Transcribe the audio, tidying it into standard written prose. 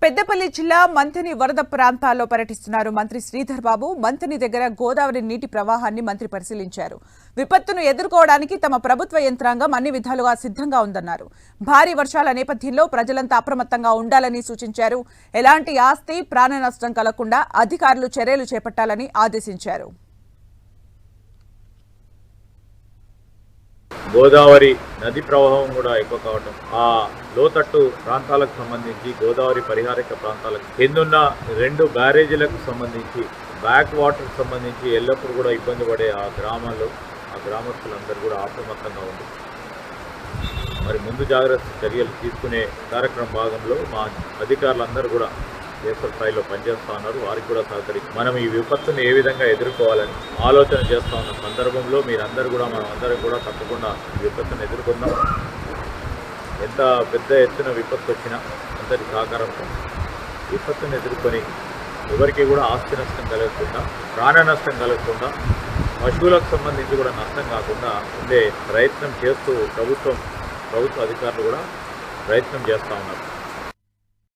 పెద్దపల్లి జిల్లా మంథని వరద ప్రాంతాల్లో పర్యటిస్తున్నారు మంత్రి శ్రీధర్ బాబు. మంథని దగ్గర గోదావరి నీటి ప్రవాహాన్ని మంత్రి పరిశీలించారు. విపత్తును ఎదుర్కోవడానికి తమ ప్రభుత్వ యంత్రాంగం అన్ని విధాలుగా సిద్ధంగా ఉందన్నారు. భారీ వర్షాల నేపథ్యంలో ప్రజలంతా అప్రమత్తంగా ఉండాలని సూచించారు. ఎలాంటి ఆస్తి ప్రాణ నష్టం కలగకుండా అధికారులు చర్యలు చేపట్టాలని ఆదేశించారు. గోదావరి నది ప్రవాహం కూడా ఎక్కువ కావటం, ఆ లోతట్టు ప్రాంతాలకు సంబంధించి గోదావరి పరిహారక ప్రాంతాలకు కిందున్న 2 బ్యారేజీలకు సంబంధించి బ్యాక్ వాటర్ సంబంధించి ఎల్లప్పుడూ కూడా ఇబ్బంది పడే ఆ గ్రామస్తులందరూ కూడా అప్రమత్తంగా ఉంది. మరి ముందు జాగ్రత్త చర్యలు తీసుకునే కార్యక్రమం భాగంలో మా అధికారులందరూ కూడా దేశస్థాయిలో స్థాయిలో పనిచేస్తూ ఉన్నారు. వారికి కూడా సహకరించి మనం ఈ విపత్తును ఏ విధంగా ఎదుర్కోవాలని ఆలోచన చేస్తూ ఉన్న సందర్భంలో మీరందరూ కూడా మనం అందరం కూడా తప్పకుండా ఈ విపత్తును ఎదుర్కొందాం. ఎంత పెద్ద ఎత్తున విపత్తు వచ్చినా అందరి సహకారంతో విపత్తును ఎదుర్కొని ఎవరికి కూడా ఆస్తి నష్టం కలగకుండా, ప్రాణ నష్టం కలగకుండా, పశువులకు సంబంధించి కూడా నష్టం కాకుండా ఉండే ప్రయత్నం చేస్తూ ప్రభుత్వ అధికారులు కూడా ప్రయత్నం చేస్తూ ఉన్నారు.